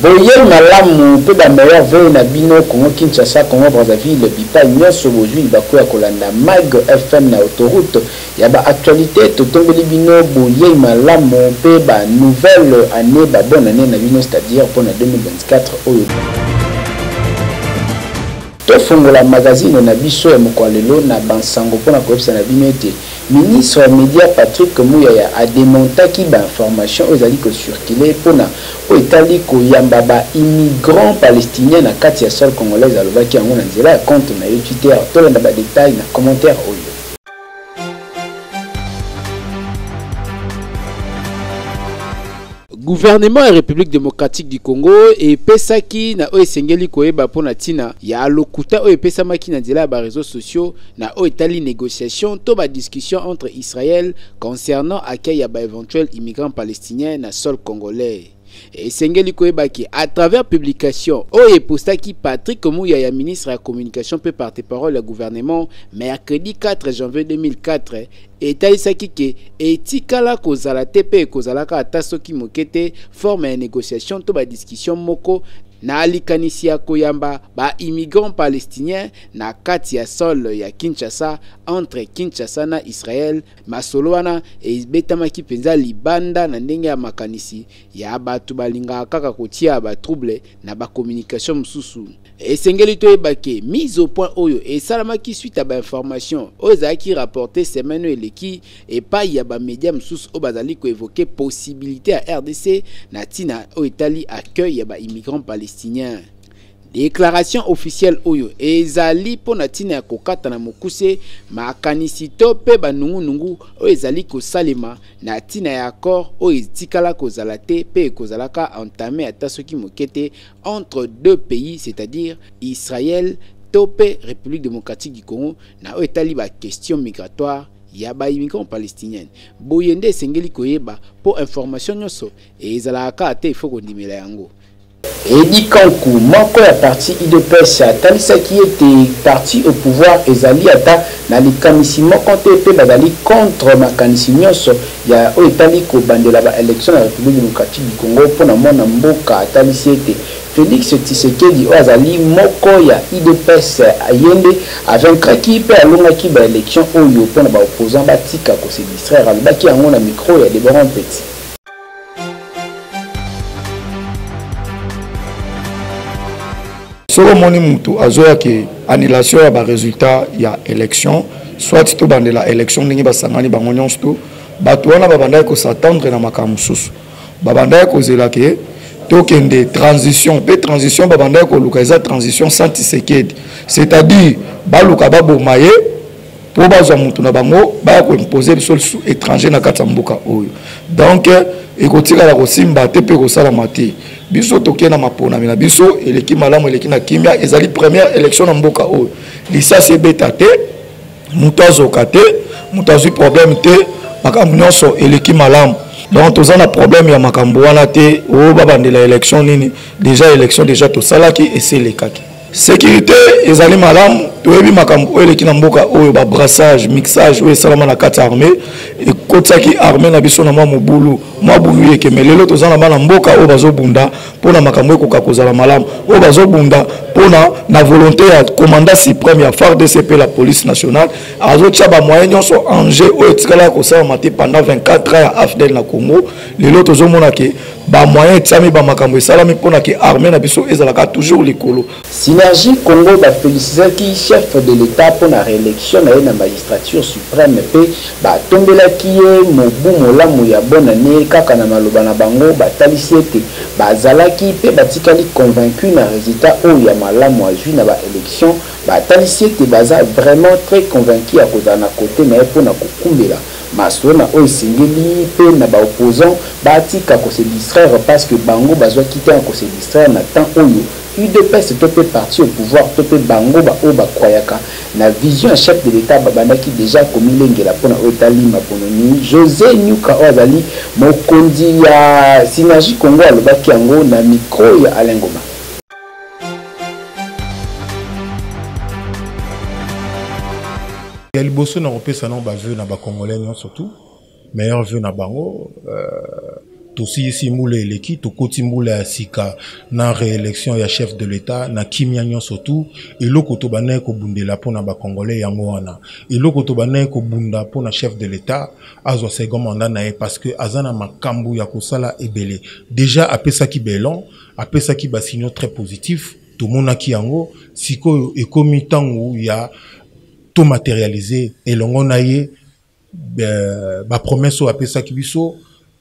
Boye malamu pe ba meilleur vœu na bino Congo Kinshasa Congo Brazzaville bipa nyonso bozwi bakoya kolanda Mag FM na autoroute ya ba actualité totombeli bino boye malamu pe ba nouvelle année ba bonne année na bino c'est-à-dire pour na 2024 oyo tofongola magazine na biso ya mokwalelo na bansango pona koyebisa na bino ete ministre ya média Patrick Muyaya a démontaki ba information ezali ko circuler pona o etali ko yamba ba immigrants palestiniens na kati ya sol congolaise alobaki yango na nzela ya compte na yo Twitter tolanda ba détail na commentaire oyo. Gouvernement et République démocratique du Congo et pesaki na oesengeli koyeba pona tina ya lokuta o epesamaki na nzela ba réseaux sociaux na o etali négociation to ba discussion entre Israël concernant accueil ya ba éventuels immigrants palestiniens na sol congolais. Et Sengeli Koebaki, à travers publication, Oye Postaki Patrick Muyaya, ministre de la communication, peut porter-parole le gouvernement, mercredi 4 janvier 2004, et Taïsaki ke etikala kozala tepe kozalaka atasoki mokete forme une négociation to ba discussion moko na alikanisi ya koyamba ba immigrants palestiniens na kati ya sol ya Kinshasa entre Kinshasa na Israël masolo wana ebetamaki penza libanda na ndenge ya makanisi ya batu balinga kaka kotia ba trouble na ba communication msusu esengeli to ebake mise au point oyo esalamaki suite à ba information ozaki rapporté semaine eleki et pas ya ba média msusu obazali ko évoquer possibilité à RDC na tina o Italie accueil ya ba immigrants palestiniens. Déclaration officielle oyo ezali pona tina ya kokata na mokuse makanisi to pe banungu nungu o ezali ko salema na tina ya accord o etikala kozala te pe kozalaka entamé atasoki mokete entre deux pays, c'est-à-dire Israël to pe République démocratique du Congo na o etali ba question migratoire ya ba immigrants palestiniens. Boyende sengeli koyeba pour information nyonso ezalaka te ifo kondimela yango. Edi Kankou, moko ya parti IDPS atalisaki ete parti au pouvoir ezali ata na likamisi moko te pe bazali contre makanisi nyonso ya o etali ko bandela ba élection na République démocratique du Congo pona mona mboka atalisi ete Félix Tshisekedi azali moko ya IDPS ayende avainkraki pe alongaki ba élection oyo pona ba opposant batika ko se distraire alobaki yango na micro ya Deborah Petit. Solo moni mutu azoya ke annulation ya ba résultat ya élection soit to bandela élection ndenge basangani bango nyonso to bato wana babanda ko s'attendre na makambo susu babanda ko zela ke tokende transition pe transition babanda ko luka eza transition sans Tshisekedi c'est-à-dire baluka babomaye po bazwa mutu na bango ba ko imposer biso sous étranger na kati ya mboka oyo donc ekotika la kosimba te pe ko sala mati biso toke na mapona na biso eleki malamu eleki na kimia ezali première élection na mboka oyo lisa se beta te mutu azoka te mutu azwi problème te makambo nyonso eleki malamu donc toza na problème ya makambo wana te o babandela élection nini déjà élection déjà tosalaki eselekaki sécurité ezali malamu toyebi makambo eleki na mboka oyo ba brassage mixage oyo esalama na kati armée ekotiaki armée na biso na mwa mobulu yeke melelo toza na bana mboka oyo bazobunda mpona makambo ekoka kozala malamu oyo bazobunda mpona na volonté ya commandant suprême ya FARDC pe la police nationale azotia ba moyen nyonso en jeu oyo etikala kosalama te pendant 24 ans ya AFDEL na Congo lelo tozomona ke ba moyen etiami ba makambo esalami mpona ke armée na biso ezalaka toujours likolo. Synergie Congo ba félicitaki chef de l'État pour la réélection na la magistrature suprême pe ba tombelaki ye mobu molamu ya bonne année kaka na maloba na bango batalisi ete bazalaki pe batikali convaincu na résultat oyo ya malamu azwi na ba élection batalisi ete baza vraiment très convaincu ya kozala na côté na ye mpona kokumbela masona oyo esengeli pe na ba opposant batika ko se distraire parce que bango bazwaki te ko se distraire na temps oyo UDPS topé parti au pouvoir topé bango ba o ba kwayaka na vision chef de l'État babandaki déjà comme lengela pona otali mapononi José Nyuka Ozali mokondi ya Synergie Congo alobaki yango na micro ya Alengoma. Ya liboso na opesa na ba vœu na ba congolais surtout meilleur vœu na bango Tosi ici moule eleki, to koti moule asika na réélection ya chef de l'État, na kimia nyon surtout, et loko to banaye ko bundela pona ba Congolais yango wana. Et loko to banaye ko bunda pona chef de l'État, azwa second mandat nae parce que azana makambu ya kosala ebele. Déjà apesa ki belon, apesa ki ba signaux très positif, to monaki yango, siko ekomi tango ya to matérialisé et longo naye ba promesse o apesa ki biso.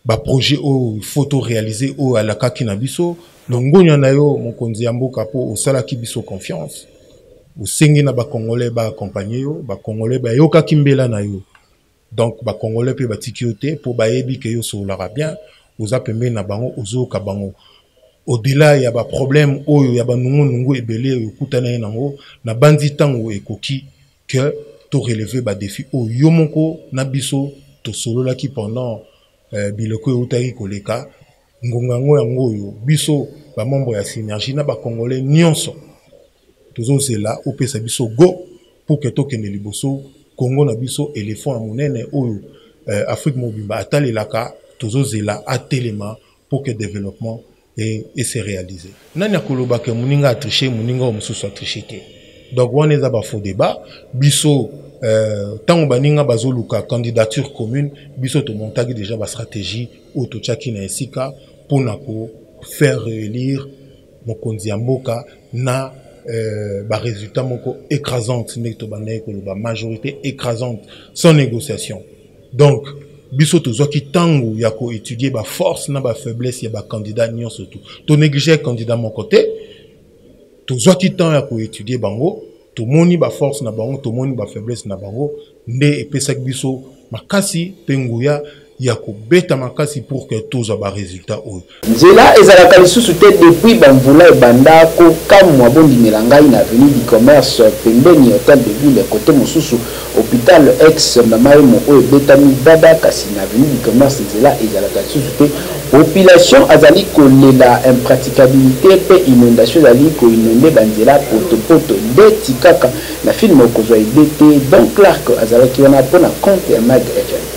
Ba projet au photo réalisé au à la kakina biso longonya na yo mokonzi ya mboka po osala ki biso confiance o sengi na ba congolais ba accompagner yo ba congolais ba yoka kimbela na yo donc ba congolais pe ba tikiote po ba yebi ke yo so lara bien oza pembe na bango ozo ka bango au-delà ya ba problème oyo ya ba nungu ebele yo kutana nango na bandi tango ekoki que to relever ba défi o yo moko na biso to solo la ki pendant biloko utaki koleka ngongango yango yo biso ba membre ya synergie na ba congolais nyonso tozo zela opesa biso go pour que tokende liboso Congo na biso éléphant ya monene oyo Afrique mobimba atalelaka tozo zela atelema pour que développement et se réaliser nani akoloba ke muninga a tricher muninga omususu a tricher te donc on est ba faux débat biso tant baninga bazoluka candidature commune biso to montagi déjà ba stratégie auto tchaki na esika pour nako faire réélire mokonzi ya mboka na ba résultat moko écrasante nekto banaye ko ba majorité écrasante sans négociation donc biso to zoki tango ya ko étudier ba force na ba faiblesse ya ba candidat nyon surtout to négliger candidat mon côté to zoki tango ya ko étudier bango to moni ba force na bango to moni ba faiblesse na bango nde epesak biso makasi penguya ya ko beta makasi pour que tous ba résultat o nzela ezalaka lisusu te depuis bamvula ebanda ko kamwa bondimela ngai na avenue du commerce pembeni hôtel de ville côté mosusu hôpital ex mamaemo oyo ebetami bada kasi na avenue du commerce nzela ezalaka lisusu te population azali kolela impraticabilité pe inondation ezali koinonde banzela potopoto nde tikaka na filme okozwa ide te donc Clark azalaki wana mpona compte ya Mag FM.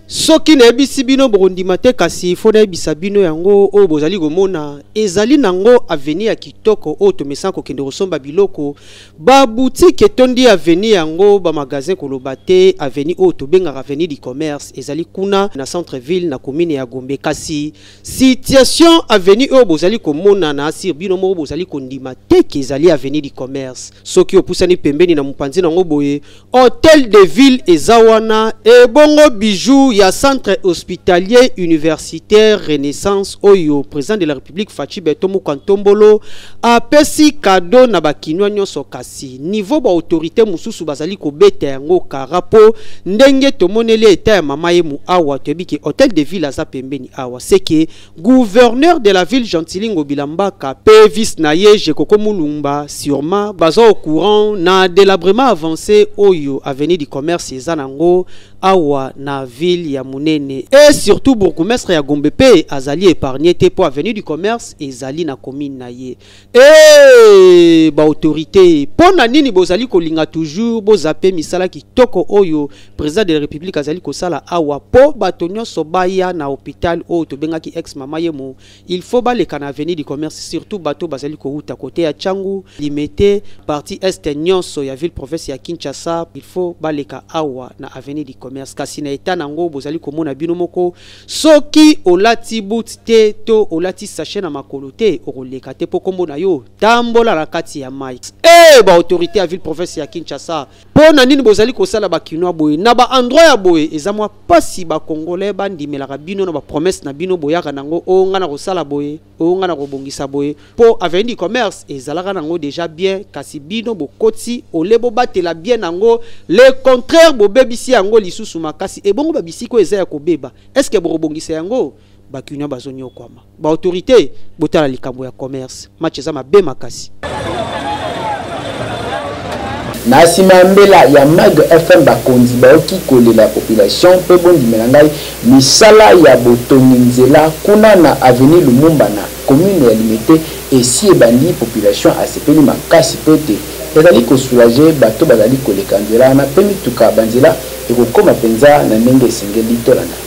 Soki na ebisi bino borondima te kasi fo na ebisa bino yango oyo bozali komona ezali nango avenir ya kitoko oyo tomesa kokende kosomba biloko ba boutique etondi avenir yango ba magasin koloba te avenir oyo tobengaka avenir du commerce ezali kuna na centre ville na commune ya Gombe kasi situation avenir oyo bozali komona na asir bino moko bozali kondima te ke ezali avenir du commerce soki opusani pembeni na mupanzi nango boye hôtel de ville ezawana e bongo bijou ya centre hospitalier universitaire Renaissance oyo président de la République Fachi Betomo Kantombolo a pesi cadeau na bakinwa nyonso kasi niveau ba autorité mususu bazali ko beta yango karapo ndenge tomonele eta ya mama yemu awa tebiki hôtel de ville aza pembeni awa seke gouverneur de la ville Gentilingo Bilambaka pe vice naye Jekoko Mulumba sûrement bazo au courant na délabrement avancé oyo avenue du commerce ezanango awa na ville ya munene et surtout bourgmestre ya Gombe pe azali épargné te pour avenue du commerce ezali na commune na ye et ba autorité pona nini bozali kolinga toujours bozape misala kitoko oyo président de la république azali kosala awa po bato nyonso baya na hôpital oyo tobengaki ex mama yemo il faut baleka na avenue du commerce surtout bato bazali kouta côté ya Changu limité partie est nyonso ya ville province ya Kinshasa il faut baleka awa na avenue du commerce kasi na eta nango bozali komona bino moko soki olati boot te to olati sachet na makolo te okoleka te po kombo na yo tambola na kati ya mai ba autorité ya ville province ya Kinshasa pona nini bozali kosala ba kinwa boye na ba endroit ya boye ezamwa pasi ba congolais bandimelaka bino na ba promesse na bino boyaka nango onga na kosala boye onga na kobongisa boye po avenue du commerce ezalaka nango déjà bien kasi bino bokoti olebo batela bien nango le contraire bobebisi yango lisusu makasi e bongo babisiko eza ya kobeba est-ce que borobongisa yango bakinya bazonyo kwama ba autorité botala likambo ya commerce match eza mabe makasi na sima mbela ya Mag FM bakonzi baoki kolela population pe bondimela ngai misala ya botongi nzela kuna na avenue Lumumba na commune ya Limité esi ebandi population asepeli makasi po ete ezali kosoulage bato bazali koleka nzela wana mpe mituka banzela ekokoma mpenza na ndenge esengeli tolanda.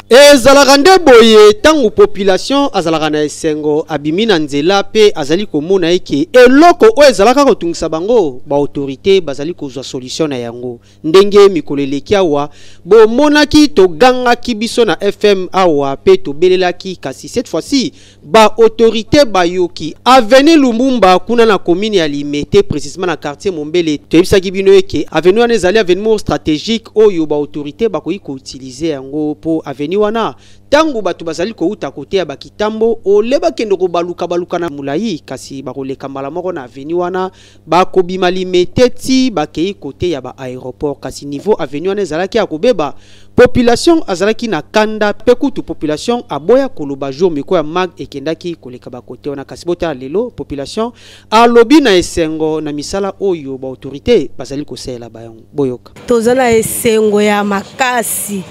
ezalaka nde boye ntango population azalaka na esengo abimi na nzela mpe azali komona eke eloko oyo ezalaka kotungisa bango baautorité bazali kozwa solution na yango ndenge mikolo eleki awa bomonaki togangaki biso na FM awa mpe tobelelaki kasi cette fois-ci baautorité bayoki Avenue Lumumba kuna na commune ya Limete précisément na quartier Mombele toyebisaki bino eke avenue wana ezali avenue stratégique oyo baautorité bakoki koutilize yango po avenue wana tangu batu bazali kouta kote ya bakitambo oleba kendo baluka na mulai kasi bakoleka mbala moko na avenue wana bakobima Limete ti bakei kote ya ba aéroport kasi niveau avenue wana ezalaki ya kobeba population azalaki na kanda pe kutu population aboya koloba jour miko ya mag ekendaki koleka bakote wana kasi bota lelo population alobi na esengo na misala oyo ba autorité bazali kosela bayango boyoka tozana esengo ya makasi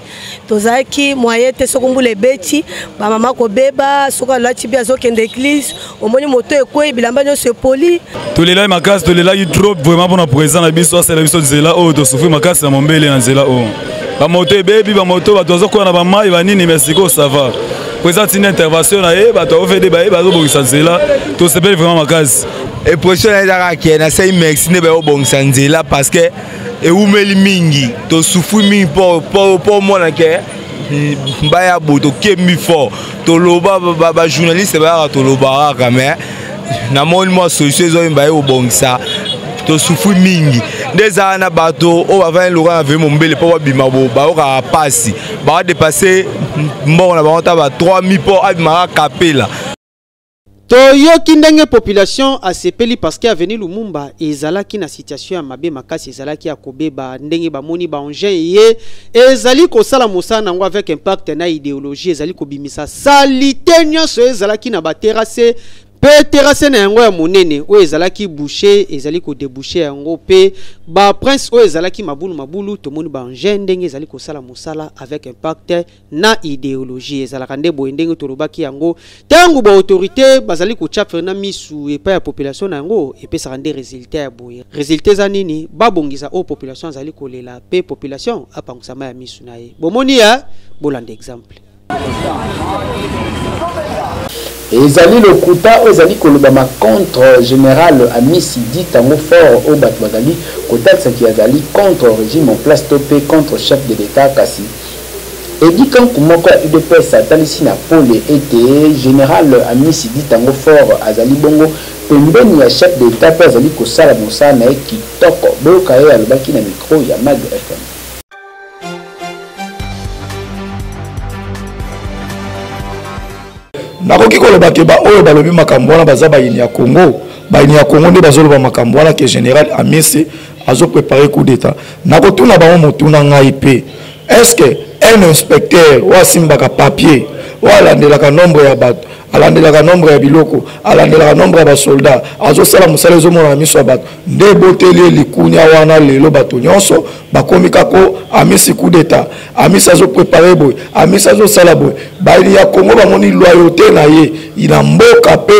tozaki moyete sokumbule beti ba mama ko beba soka lati bia zokende église omoni moto ekwe bilamba nyonso poli tolela makasi tolela trop vraiment pour na présent na biso c'est la biso zela o to souffrir makasi na Mombele na zela o ba moto ebebi ba moto ba tozo ko na ba mai ba nini merci ko ça va présent une intervention na e ba to fait des ba zo bongisa zela to sepeli vraiment makasi et prochaine ezaka ke na say merci ne ba bongisa nzela parce que e umeli mingi to souffrir mingi pour moi ke mbaya boto kemi fort to loba ba journaliste ba to loba ka mais na moni moi solution zo mbaye obongisa to souffrir mingi déjà na bato o avant le rang avec Mombele pour bima bo ba ka passer ba dépasser mbongo na ba ba 3000 pour abima kapela toyoki ndenge population asepeli parce que Avenue Lumumba ezalaki na situation ya mabe makasi ezalaki ya kobeba ndenge bamoni ba engin ye ezali kosala mosala nango avec impact na idéologie ezali kobimisa salité nyonso ezalaki na ba terrasse pe terrasse na yango ya monene oyo ezalaki boucher ezali ko déboucher yango pe ba prince oyo ezalaki mabulu tomoni ba engin ndenge ezali kosala mosala avec impact na idéologie ezalaka nde boye ndenge tolobaki yango tangu ba autorité bazali kochapre na misu epa ya population na yango epesaka nde résultat ya boye résultat za nini babongisa o population azali kolela pe population apangusama ya misu na ye bomoni ya bolanda exemple ezali lokuta ezali kolobama contre général Amisi dit tango fort au bato bazali kotalisa ki azali contre régime en place topé contre chef de l'état kasi edi kanku moko ya UDPS atalisi na pole ete général Amisi dit tango fort azali bongo pembeni ya chef de l'état pe azali kosala mosala na ye kitoko boyoka ye alobaki na micro ya Mag FM. nakoki koloba ke ba oyo balobi makambo wana baza bayini ya Congo nde bazoloba makambo wana ke général Amisi azo préparer coup d'état nakotuna bango motuna ngai pe est-ce que un inspecteur wa simbaka papier wa alandelaka nombre ya bato alandelaka nombre ya biloko alandelaka nombre ya basoldat azosala mosala ezomona na miso ya bato nde boteli likunya wana lelo bato nyonso bakomi kako Amisi coup d'état Amisi azo préparer boy Amisi azosala boy bayini ya Congo bamoni loyauté na ye ina mboka pe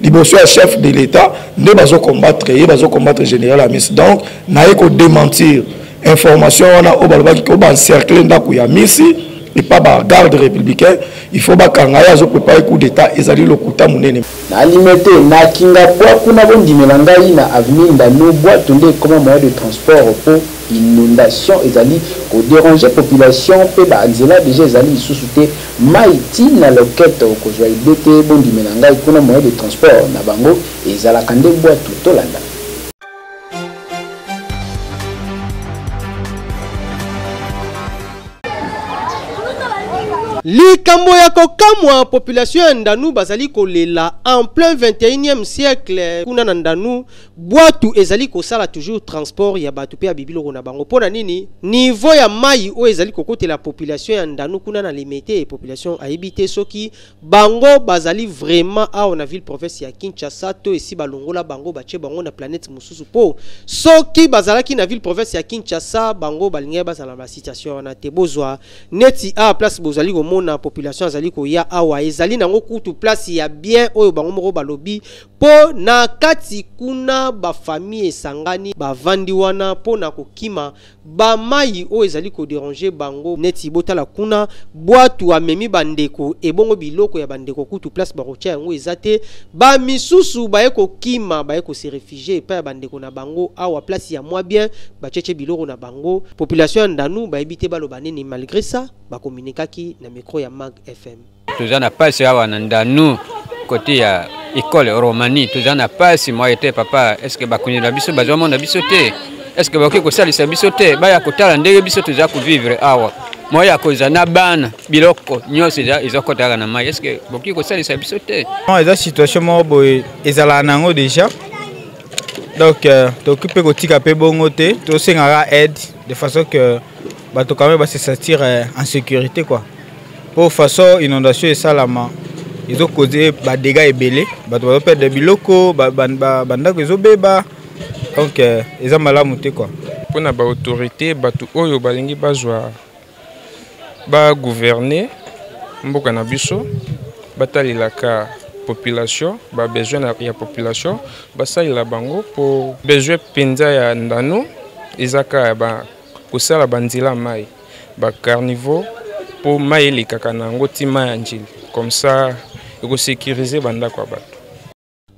liboso ya chef de l'état nde bazo combattre général Amisi donc na ye ko démentir information wana o balobaki ko ba encercler ndako ya Amisi et pas ba garde républicain il faut ba kangaya azo préparer coup d'état ezali lokuta munene na Limete na kinga bwa kuna bondimela ngai na avenue Ndano bwa tonde comme moyen de transport pour inondation ezali ko déranger population pe ba nzela déjà ezali sous-souté maiti na loquette ko joie ibete bondimela ngai kuna moyen de transport na bango ezala kande bwa tout landa. likambo ya kokamwa population ya ndanu bazali kolela en plein 21e siècle kuna na ndanu bwatu ezali kosala toujours transport ya batu pe ya bibiloko na bango pona nini niveau ya mai o ezali kokotela population ya ndanu kuna na limité population aibité soki bango bazali vraiment a na ville province ya Kinshasa to esi balongola bango bache bango na planète mususu po soki bazalaki na ville province ya Kinshasa bango balinga bazala ba situation na te bozwa neti a place bozali komona population azali koya awa ezali nango kutu place ya bien oyo bango moko balobi po na kati kuna ba famille esangani bavandi wana po na kokima ba mai oyo ezali ko déranger bango neti botala kuna bwatu amemi bandeko ebongo biloko ya bandeko kutu place barocha yango ezate ba misusu baye kokima baye ko se réfugier pa bandeko na bango awa place ya moi bien ba cheche biloko na bango population ya ndanu ba ebite baloba nini malgré ça ba communiquaki na micro ya Mag FM tuzana pasi awa na ndanu côté ya école Romanie tuzana pasi moi était papa est-ce que ba kunila biso bazoma na biso te est-ce que ba ko salisa biso te ba ya kotala ndenge biso tuza ku vivre awa moi ya kozana bana biloko nyose ezokotaka na mai est-ce que boki ko salisa biso te non eza situation mo boy ezala nango déjà donc t'occuper kotika pe bongo te to sengara aide de façon que bato quand même va se sentir en sécurité quoi pour façon inondation et salama ils ont causé ba dégâts ebele bato ba perdre biloko banda ko ezobeba donc eza malamu te quoi pour na ba autorité bato oyo balingi bazwa ba gouverner mboka na biso batalilaka population ba besoin ya population basalila bango pour besoin penza ya ndano ezaka ba kosala banzila mai ba carnivore pour mai likaka nango tima ya njili comme ça eko sécuriser banda kwa bato.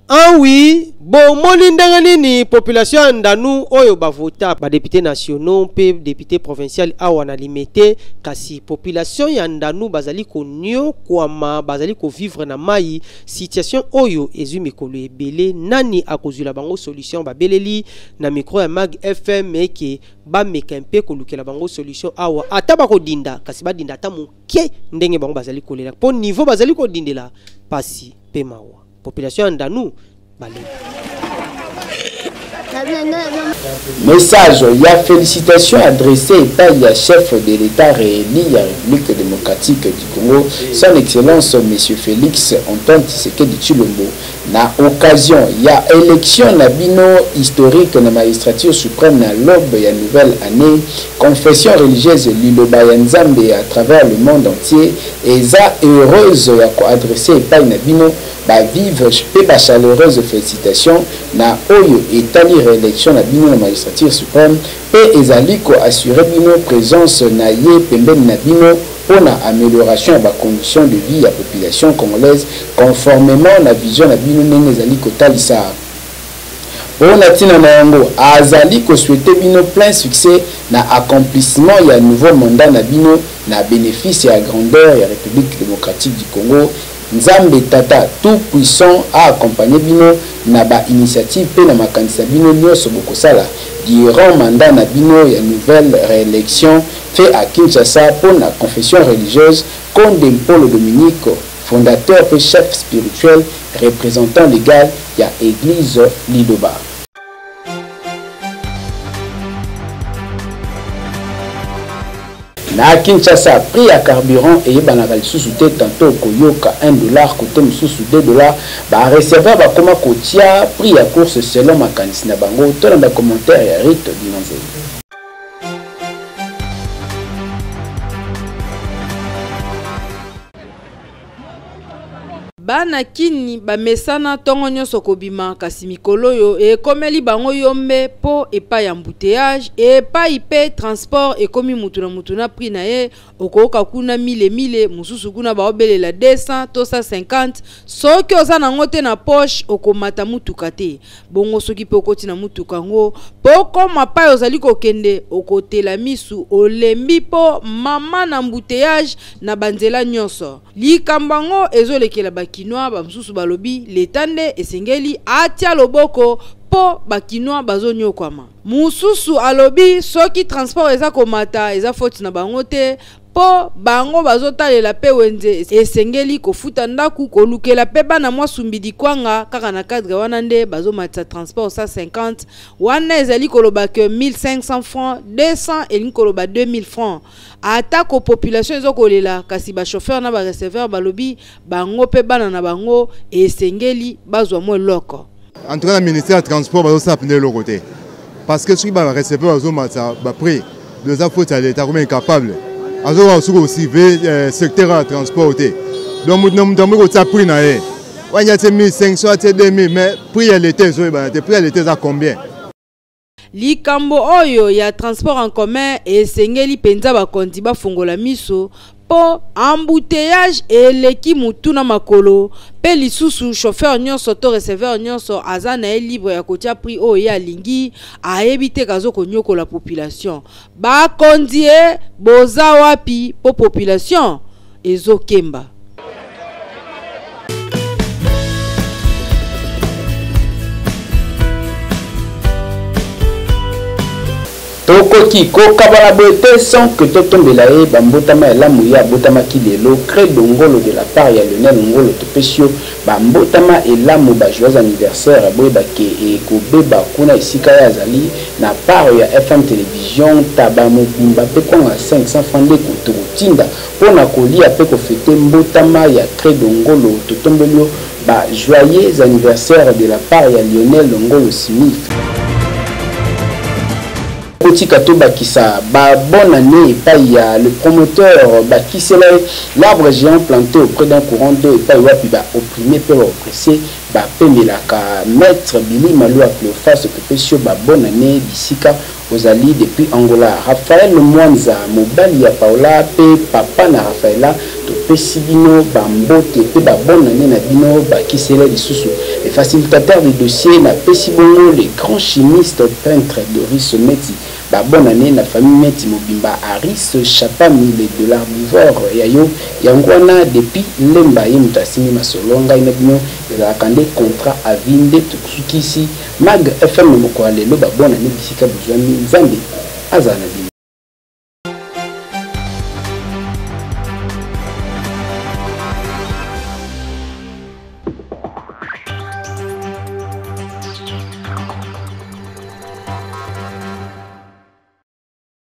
Ah oui, bon moni ndenge nini population ndanu oyo bavota ba députés nationaux pe députés provinciaux awa na limité kasi population ya ndanu bazali konyo kwama bazali ko vivre na mai situation oyo ezwi mikolo ebele nani akozula bango solution ba beleli na micro ya Mag FM eke ba mekempe kolukela bango solution awa ataba ko dinda kasi ba dinda ta muke ndenge bango bazali kolela po niveau bazali ko dindela pasi pe mawa population ndanu balé. Message, il y a félicitations adressées par le chef de l'État réélu de la République démocratique du Congo, son Excellence M. Félix Antoine Tshisekedi Tshilombo. Na occasion, il y a élection nabino historique na magistrature suprême na l'aube ya nouvelle année, confession religieuse Liloba ya Nzambe à travers le monde entier, et ça heureuse ya ko adressé par nabino ba vive pe ba chaleureuse félicitations na oyo etali réélection na bino na magistrature suprême pe ezali ko assurer bino présence na ye pembeni na bino pour la amélioration de la condition de vie de la population congolaise conformément à la vision de la bino ezali ko talisa. Pour la tina na yango azali ko souhaiter bino plein succès na accomplissement ya nouveau mandat na bino na bénéfice ya grandeur ya République démocratique du Congo. Nzambe Tata tout puissant a accompagné bino na ba initiative pe na makanisa bino nyonso bokosala durant mandat na bino ya nouvelle réélection fait à Kinshasa pour la confession religieuse Konde Paul Dominique fondateur et chef spirituel représentant légal ya église Lidoba. Na Kinshasa, prix à carburant et banakali sous-souté tantôt koyoka $1 côté sous $2 ba réservoir ba koma kotia prix à course selon makanisi na bango to na commentaire ya Rite Dinanze. Bana kini bamesana tongo nyonso kobima kasi mikolo yo ekomeli bango yombe po epa ya embouteillage epa ipe transport ekomi mutu na prix na ye okoka kuna mille mususu kuna baobelela 200 to 150 soki oza nango te na poche okomata mutuka te bongo soki pe okoti na mutuka ngo poko mapai ozali kokende okotela misu olembi po mama na embouteillage na banzela nyonso likambango ezolekela bakinoa bamsusu balobi letande esengeli atia loboko po bakinoa bazonyokwama mususu alobi soki transport eza komata eza faute na bango te po bango bazotalela pe wenze esengeli kofuta ndaku kolukela pe bana mwa sumbidi kwanga kaka na cadre wana nde bazomatisa transport 150 wana ezali koloba ke 1500 francs 200 elingi koloba 2000 francs atako population ezokolela kasi ba chauffeur na ba receveur balobi bango pe bana na bango esengeli bazwa mo loko. En tout cas, le ministère du Transport va aussi appeler le côté. Parce que ceux qui vont recevoir va prix de la faute à l'État comme incapable. Alors, on va aussi le secteur du transport. Donc, nous avons un prix. Il y a 1500, 2000, mais prix à l'État, prix à l'État, à combien? Likambo oyo ya transport en commun esengeli penza bakondi bafongola miso po embouteillage eleki mutuna makolo pe lisusu chauffeur nyonso to receveur nyonso azana e libre ya kotia prix oyo ya lingi ayebi te kazo konyokola population bakondi boza wapi po population ezokemba. Tokoki kokabala boete sans que totombela e bambotama la mouya botama kilelo crée d'ongolo de la part ya Lionel Ngolo topesio bambotama et la mouba joyeux anniversaire boyeba ke e kobeba kuna isika ya zali na part ya FM télévision tabamo bimba pe kwa 500 francs de kotinda pona kolia pe ko fêter mbotama ya crée d'ongolo totombelio ba joyeux anniversaire de la part ya Lionel Ngolo Smith. Katoba Bakissa, bonne année, et le promoteur Bakissela, l'arbre géant planté auprès d'un courant d'eau et pas opprimé, peu oppressé, Pemelaka, maître Billy Malou à Cléophas, que bonne année, Bissika, aux alliés depuis Angola. Raphaël Mwanza, Mobali à Paola, Papa na Raphaëla, Pesibino, Bambote, bonne année, Nabino, Bakissela, les sous les facilitateurs des dossiers, na Pesibongo, les grands chimistes peintres Doris Meti. Bonne année la famille Meti Mobimba Aris Chapami les de l'arbivore yayo yangwana depuis lemba yemutasimi masolonga inabino la kande contrat à vinde tukisukisi mag FM mokwalelo bonne année bisika buzwami nzambe azana.